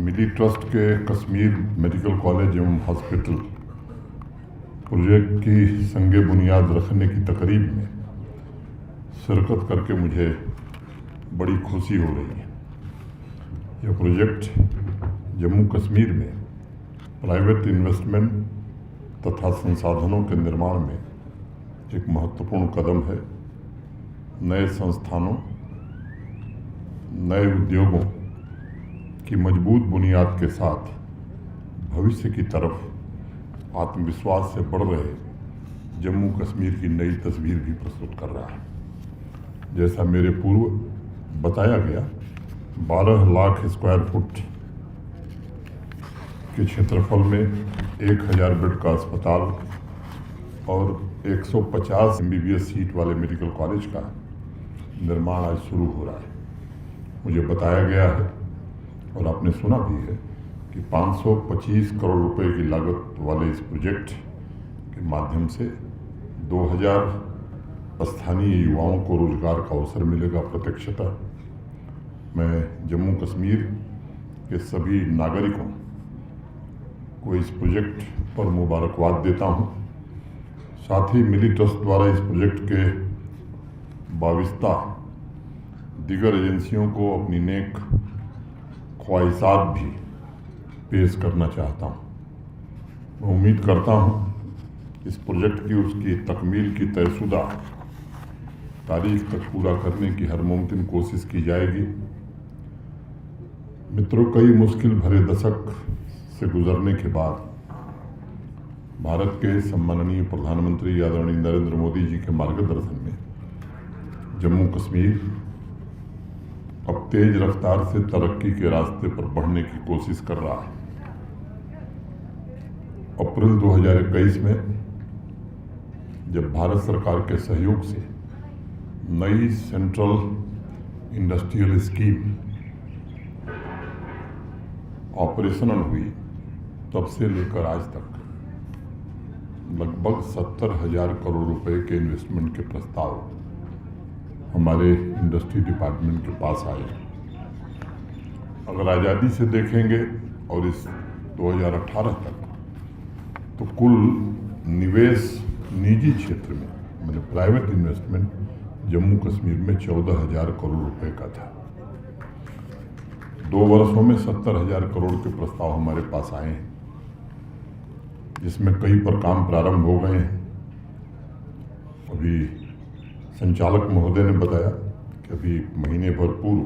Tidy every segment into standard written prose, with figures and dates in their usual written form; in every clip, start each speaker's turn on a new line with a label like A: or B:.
A: मिली trust के Kashmir medical college एवं hospital project की संगे बुनियाद रखने की तकरीब में शिरकत करके मुझे बड़ी खुशी हो रही है। यह प्रोजेक्ट जम्मू कश्मीर में प्राइवेट इन्वेस्टमेंट तथा संसाधनों के निर्माण में एक महत्वपूर्ण कदम है। नए संस्थानों, नए उद्योगों की मजबूत बुनियाद के साथ भविष्य की तरफ आत्मविश्वास से बढ़ रहे जम्मू कश्मीर की नई तस्वीर भी प्रस्तुत कर रहा है। जैसा मेरे पूर्व बताया गया, 12 लाख स्क्वायर फुट के क्षेत्रफल में 1000 बेड का अस्पताल और 150 MBBS सीट वाले मेडिकल कॉलेज का निर्माण आज शुरू हो रहा है। मुझे बताया गया है और आपने सुना भी है कि 525 करोड़ रुपए की लागत वाले इस प्रोजेक्ट के माध्यम से 2000 स्थानीय युवाओं को रोजगार का अवसर मिलेगा प्रत्यक्षतः। मैं जम्मू कश्मीर के सभी नागरिकों को इस प्रोजेक्ट पर मुबारकबाद देता हूं। साथ ही मिली ट्रस्ट द्वारा इस प्रोजेक्ट के वाबिस्ता दीगर एजेंसियों को अपनी नेक ख्वाहिशात भी पेश करना चाहता हूँ। मैं उम्मीद करता हूँ इस प्रोजेक्ट की उसकी तकमील की तयशुदा तारीख तक पूरा करने की हर मुमकिन कोशिश की जाएगी। मित्रों, कई मुश्किल भरे दशक से गुजरने के बाद भारत के सम्माननीय प्रधानमंत्री आदरणीय नरेंद्र मोदी जी के मार्गदर्शन में जम्मू कश्मीर अब तेज रफ्तार से तरक्की के रास्ते पर बढ़ने की कोशिश कर रहा है। अप्रैल 2021 में जब भारत सरकार के सहयोग से नई सेंट्रल इंडस्ट्रियल स्कीम ऑपरेशनल हुई, तब से लेकर आज तक लगभग 70,000 करोड़ रुपए के इन्वेस्टमेंट के प्रस्ताव हमारे इंडस्ट्री डिपार्टमेंट के पास आए। अगर आज़ादी से देखेंगे और इस 2018 तक, तो कुल निवेश निजी क्षेत्र में, मतलब प्राइवेट इन्वेस्टमेंट जम्मू कश्मीर में 14,000 करोड़ रुपए का था। 2 वर्षों में 70,000 करोड़ के प्रस्ताव हमारे पास आए हैं, जिसमें कई पर काम प्रारंभ हो गए हैं। अभी संचालक महोदय ने बताया कि अभी महीने भर पूर्व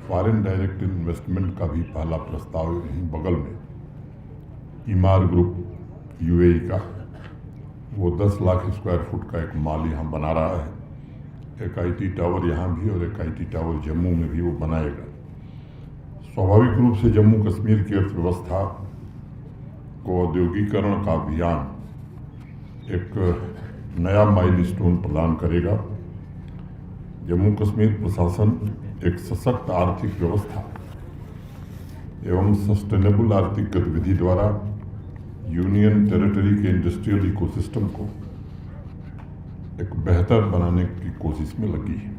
A: फॉरेन डायरेक्ट इन्वेस्टमेंट का भी पहला प्रस्ताव यहीं बगल में ईमार ग्रुप UAE का, वो 10 लाख स्क्वायर फुट का एक मॉल यहाँ बना रहा है। एक IT टावर यहाँ भी और एक IT टावर जम्मू में भी वो बनाएगा। स्वाभाविक रूप से जम्मू कश्मीर की अर्थव्यवस्था को औद्योगिकरण का अभियान एक नया माइलस्टोन प्रदान करेगा। जम्मू कश्मीर प्रशासन एक सशक्त आर्थिक व्यवस्था एवं सस्टेनेबल आर्थिक गतिविधि द्वारा यूनियन टेरिटरी के इंडस्ट्रियल इकोसिस्टम को एक बेहतर बनाने की कोशिश में लगी है।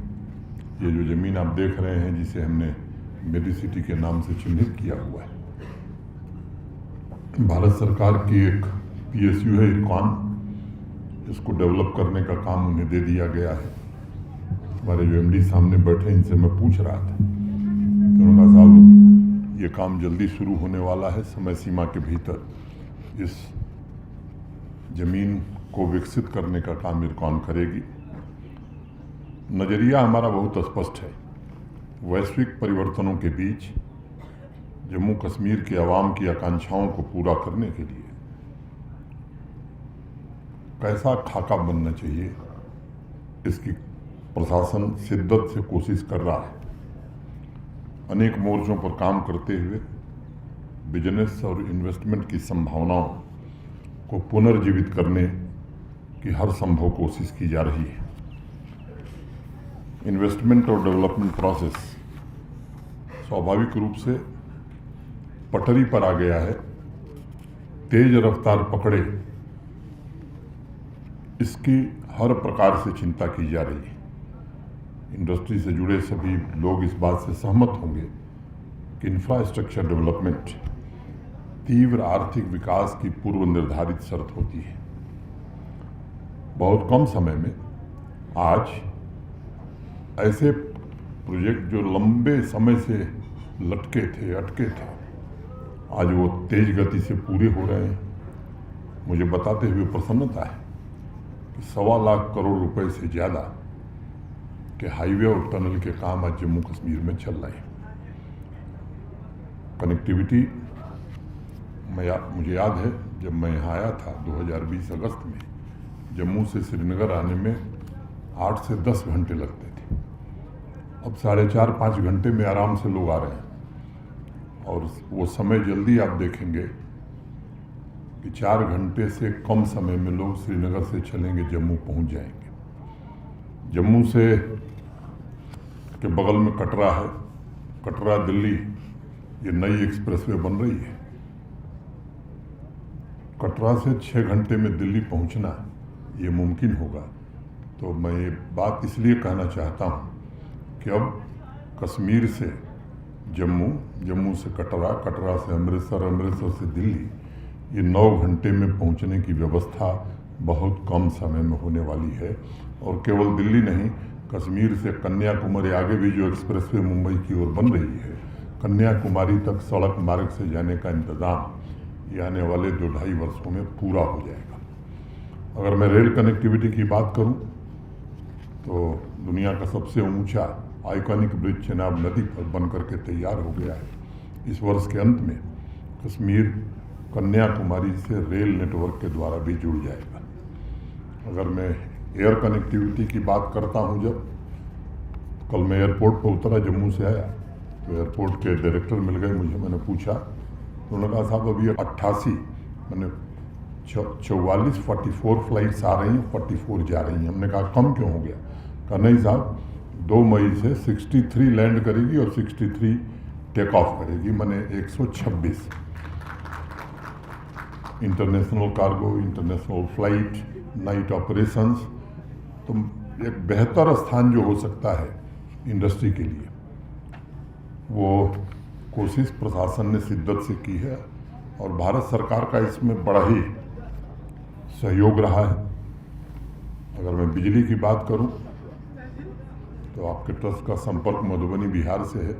A: ये जो ज़मीन आप देख रहे हैं, जिसे हमने मेडिसिटी के नाम से चिन्हित किया हुआ है, भारत सरकार की एक PSU है इरकॉन। इसको डेवलप करने का काम उन्हें दे दिया गया है। हमारे जो MD सामने बैठे, इनसे मैं पूछ रहा था, करुणा साहब, ये काम जल्दी शुरू होने वाला है, समय सीमा के भीतर इस जमीन को विकसित करने का काम इरकॉन करेगी। नज़रिया हमारा बहुत स्पष्ट है। वैश्विक परिवर्तनों के बीच जम्मू कश्मीर के आवाम की आकांक्षाओं को पूरा करने के लिए कैसा खाका बनना चाहिए, इसकी प्रशासन शिद्दत से कोशिश कर रहा है। अनेक मोर्चों पर काम करते हुए बिजनेस और इन्वेस्टमेंट की संभावनाओं को पुनर्जीवित करने की हर संभव कोशिश की जा रही है। इन्वेस्टमेंट और डेवलपमेंट प्रोसेस स्वाभाविक रूप से पटरी पर आ गया है। तेज रफ्तार पकड़े, इसकी हर प्रकार से चिंता की जा रही है। इंडस्ट्री से जुड़े सभी लोग इस बात से सहमत होंगे कि इंफ्रास्ट्रक्चर डेवलपमेंट तीव्र आर्थिक विकास की पूर्व निर्धारित शर्त होती है। बहुत कम समय में आज ऐसे प्रोजेक्ट जो लंबे समय से लटके थे, अटके थे, आज वो तेज गति से पूरे हो रहे हैं। मुझे बताते हुए प्रसन्नता है कि 1.25 लाख करोड़ रुपए से ज़्यादा के हाईवे और टनल के काम आज जम्मू कश्मीर में चल रहे हैं। कनेक्टिविटी मुझे याद है जब मैं यहाँ आया था 2020 अगस्त में, जम्मू से श्रीनगर आने में 8 से 10 घंटे लगते थे। अब 4.5-5 घंटे में आराम से लोग आ रहे हैं। और वो समय जल्दी आप देखेंगे कि 4 घंटे से कम समय में लोग श्रीनगर से चलेंगे, जम्मू पहुंच जाएंगे। जम्मू से के बगल में कटरा है, कटरा दिल्ली ये नई एक्सप्रेसवे बन रही है। कटरा से 6 घंटे में दिल्ली पहुंचना ये मुमकिन होगा। तो मैं ये बात इसलिए कहना चाहता हूं कि अब कश्मीर से जम्मू, जम्मू से कटरा, कटरा से अमृतसर, अमृतसर से दिल्ली, ये 9 घंटे में पहुंचने की व्यवस्था बहुत कम समय में होने वाली है। और केवल दिल्ली नहीं, कश्मीर से कन्याकुमारी आगे भी जो एक्सप्रेसवे मुंबई की ओर बन रही है, कन्याकुमारी तक सड़क मार्ग से जाने का इंतज़ाम ये आने वाले 2-2.5 वर्षों में पूरा हो जाएगा। अगर मैं रेल कनेक्टिविटी की बात करूं तो दुनिया का सबसे ऊंचा आइकॉनिक ब्रिज चेनाब नदी पर बन करके तैयार हो गया है। इस वर्ष के अंत में कश्मीर कन्याकुमारी से रेल नेटवर्क के द्वारा भी जुड़ जाएगा। अगर मैं एयर कनेक्टिविटी की बात करता हूं, जब कल मैं एयरपोर्ट पर उतरा, जम्मू से आया, तो एयरपोर्ट के डायरेक्टर मिल गए मुझे। मैंने पूछा, उन्होंने कहा साहब अभी 88 मैंने 44 फ्लाइट्स आ रही हैं, 44 जा रही हैं। हमने कहा कम क्यों हो गया? कहा नहीं साहब, 2 मई से 63 लैंड करेगी और 63 टेक ऑफ करेगी, मैंने 126 international cargo, international flight, night operations. तो एक बेहतर स्थान जो हो सकता है इंडस्ट्री के लिए, वो कोशिश प्रशासन ने शिद्दत से की है और भारत सरकार का इसमें बड़ा ही सहयोग रहा है। अगर मैं बिजली की बात करूं तो आपके ट्रस्ट का संपर्क मधुबनी बिहार से है।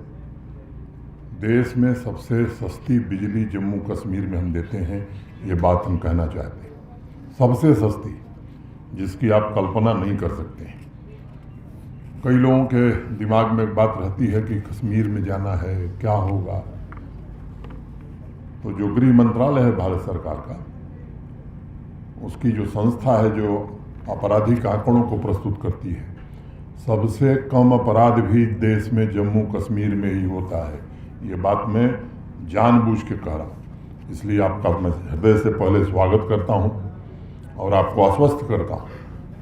A: देश में सबसे सस्ती बिजली जम्मू कश्मीर में हम देते हैं, ये बात हम कहना चाहते हैं। सबसे सस्ती, जिसकी आप कल्पना नहीं कर सकते हैं। कई लोगों के दिमाग में एक बात रहती है कि कश्मीर में जाना है, क्या होगा। तो जो गृह मंत्रालय है भारत सरकार का, उसकी जो संस्था है जो आपराधिक आंकड़ों को प्रस्तुत करती है, सबसे कम अपराध भी देश में जम्मू कश्मीर में ही होता है। ये बात मैं जानबूझ के कह रहा हूँ। इसलिए आपका मैं हृदय से पहले स्वागत करता हूँ और आपको आश्वस्त करता हूँ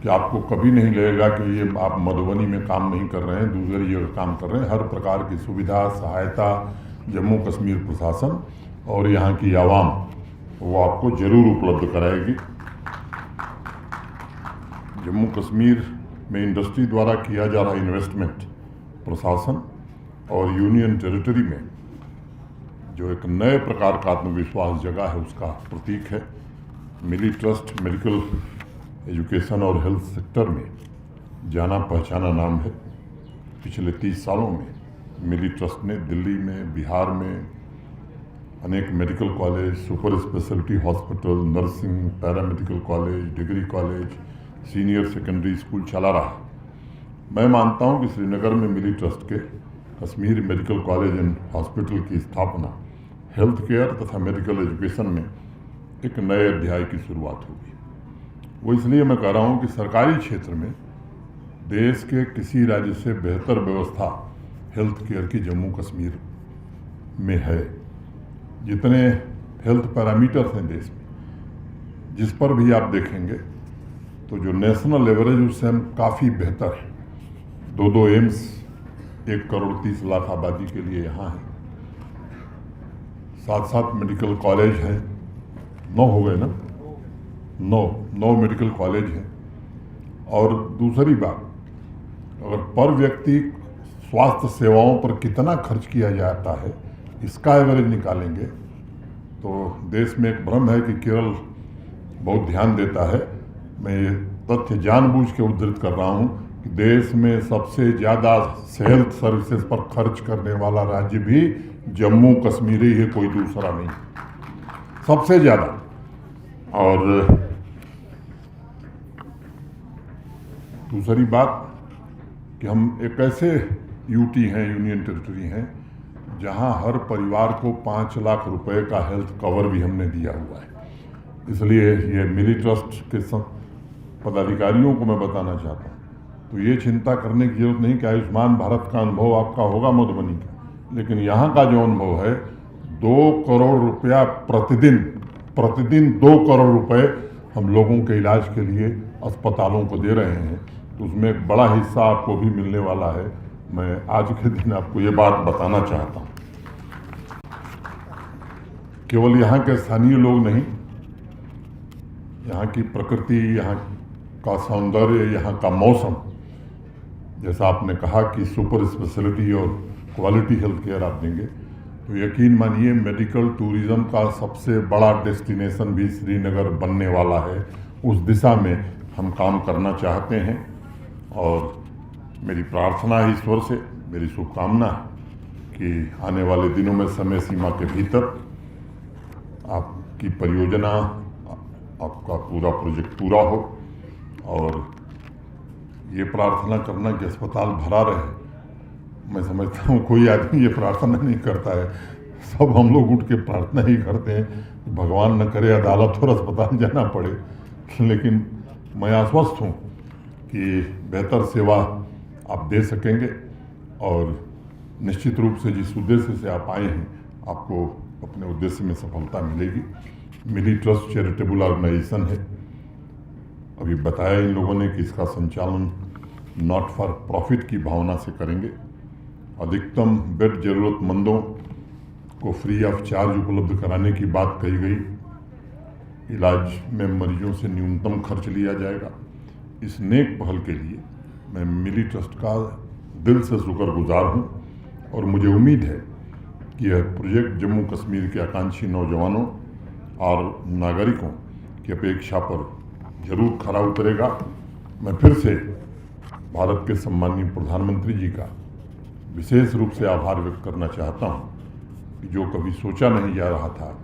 A: कि आपको कभी नहीं लगेगा कि ये आप मधुबनी में काम नहीं कर रहे हैं, दूसरी जगह काम कर रहे हैं। हर प्रकार की सुविधा, सहायता जम्मू कश्मीर प्रशासन और यहाँ की आवाम वो आपको जरूर उपलब्ध कराएगी। जम्मू कश्मीर में इंडस्ट्री द्वारा किया जा रहा इन्वेस्टमेंट प्रशासन और यूनियन टेरिटरी में जो एक नए प्रकार का आत्मविश्वास जगह है, उसका प्रतीक है। मिली ट्रस्ट मेडिकल एजुकेशन और हेल्थ सेक्टर में जाना पहचाना नाम है। पिछले 30 सालों में मिली ट्रस्ट ने दिल्ली में, बिहार में अनेक medical college, super speciality hospital, nursing, paramedical college, degree college, senior secondary school चला रहा। मैं मानता हूं कि श्रीनगर में मिली ट्रस्ट के Kashmir medical college and hospital की स्थापना हेल्थ केयर तथा मेडिकल एजुकेशन में एक नए अध्याय की शुरुआत होगी। वो इसलिए मैं कह रहा हूं कि सरकारी क्षेत्र में देश के किसी राज्य से बेहतर व्यवस्था हेल्थ केयर की जम्मू कश्मीर में है। जितने हेल्थ पैरामीटर्स हैं देश में, जिस पर भी आप देखेंगे तो जो नेशनल एवरेज उससे हम काफ़ी बेहतर है। 2 एम्स 1,30,00,000 आबादी के लिए यहाँ है। 7 मेडिकल कॉलेज हैं, 9 हो गए ना, 9 मेडिकल कॉलेज हैं। और दूसरी बात, अगर पर व्यक्ति स्वास्थ्य सेवाओं पर कितना खर्च किया जाता है इसका एवरेज निकालेंगे तो देश में एक भ्रम है कि केरल बहुत ध्यान देता है। मैं ये तथ्य जानबूझ के उद्धृत कर रहा हूँ कि देश में सबसे ज़्यादा हेल्थ सर्विसेज पर खर्च करने वाला राज्य भी जम्मू कश्मीर ही है, कोई दूसरा नहीं, सबसे ज़्यादा। और दूसरी बात कि हम एक ऐसे यूटी हैं, यूनियन टेरिटरी हैं, जहां हर परिवार को 5 लाख रुपए का हेल्थ कवर भी हमने दिया हुआ है। इसलिए ये मिली ट्रस्ट के पदाधिकारियों को मैं बताना चाहता हूँ, तो ये चिंता करने की जरूरत नहीं कि आयुष्मान भारत का अनुभव आपका होगा मधुबनी का, लेकिन यहाँ का जो अनुभव है 2 करोड़ रुपया प्रतिदिन 2 करोड़ रुपए हम लोगों के इलाज के लिए अस्पतालों को दे रहे हैं, तो उसमें एक बड़ा हिस्सा आपको भी मिलने वाला है। मैं आज के दिन आपको ये बात बताना चाहता हूँ। केवल यहाँ के स्थानीय लोग नहीं, यहाँ की प्रकृति, यहाँ का सौंदर्य, यहाँ का मौसम, जैसा आपने कहा कि सुपर स्पेशलिटी और क्वालिटी हेल्थ केयर आप देंगे, तो यकीन मानिए मेडिकल टूरिज्म का सबसे बड़ा डेस्टिनेशन भी श्रीनगर बनने वाला है। उस दिशा में हम काम करना चाहते हैं और मेरी प्रार्थना है ईश्वर से, मेरी शुभकामना है कि आने वाले दिनों में समय सीमा के भीतर आपकी परियोजना, आपका पूरा प्रोजेक्ट पूरा हो। और ये प्रार्थना करना कि अस्पताल भरा रहे, मैं समझता हूँ कोई आदमी ये प्रार्थना नहीं करता है, सब हम लोग उठ के प्रार्थना ही करते हैं कि भगवान न करे अदालत और अस्पताल जाना पड़े। लेकिन मैं आश्वस्त हूँ कि बेहतर सेवा आप दे सकेंगे और निश्चित रूप से जिस उद्देश्य से आप आए हैं आपको अपने उद्देश्य में सफलता मिलेगी। मिली ट्रस्ट चैरिटेबल ऑर्गेनाइजेशन है, अभी बताया इन लोगों ने कि इसका संचालन नॉट फॉर प्रॉफिट की भावना से करेंगे। अधिकतम बेड जरूरतमंदों को फ्री ऑफ चार्ज उपलब्ध कराने की बात कही गई। इलाज में मरीजों से न्यूनतम खर्च लिया जाएगा। इस नेक पहल के लिए मैं मिली ट्रस्ट का दिल से शुक्रगुजार हूँ और मुझे उम्मीद है कि यह प्रोजेक्ट जम्मू कश्मीर के आकांक्षी नौजवानों और नागरिकों की अपेक्षा पर जरूर खरा उतरेगा। मैं फिर से भारत के सम्माननीय प्रधानमंत्री जी का विशेष रूप से आभार व्यक्त करना चाहता हूँ कि जो कभी सोचा नहीं जा रहा था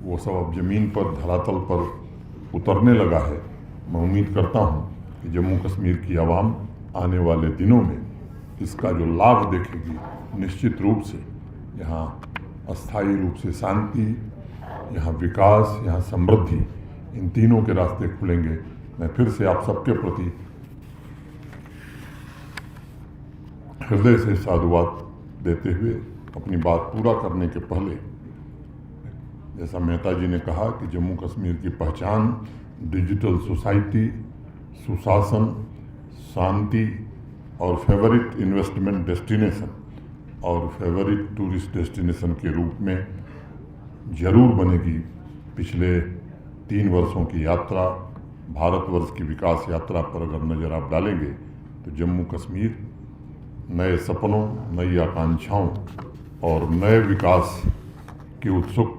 A: वो सब अब ज़मीन पर, धरातल पर उतरने लगा है। मैं उम्मीद करता हूँ कि जम्मू कश्मीर की आवाम आने वाले दिनों में इसका जो लाभ देखेगी, निश्चित रूप से यहाँ अस्थायी रूप से शांति, यहाँ विकास, यहाँ समृद्धि, इन तीनों के रास्ते खुलेंगे। मैं फिर से आप सबके प्रति हृदय से साधुवाद देते हुए अपनी बात पूरा करने के पहले, जैसा मेहता जी ने कहा कि जम्मू कश्मीर की पहचान डिजिटल सोसाइटी, सुशासन, शांति और फेवरेट इन्वेस्टमेंट डेस्टिनेशन और फेवरेट टूरिस्ट डेस्टिनेशन के रूप में जरूर बनेगी। पिछले 3 वर्षों की यात्रा, भारतवर्ष की विकास यात्रा पर अगर नज़र आप डालेंगे तो जम्मू कश्मीर नए सपनों, नई आकांक्षाओं और नए विकास की उत्सुक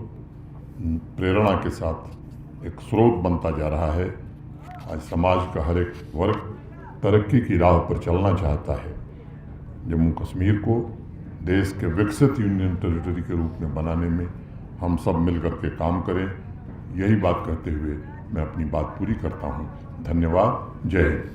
A: प्रेरणा के साथ एक स्रोत बनता जा रहा है। आज समाज का हर एक वर्ग तरक्की की राह पर चलना चाहता है। जम्मू कश्मीर को देश के विकसित यूनियन टेरिटरी के रूप में बनाने में हम सब मिलकर के काम करें। यही बात कहते हुए मैं अपनी बात पूरी करता हूँ। धन्यवाद। जय हिंद।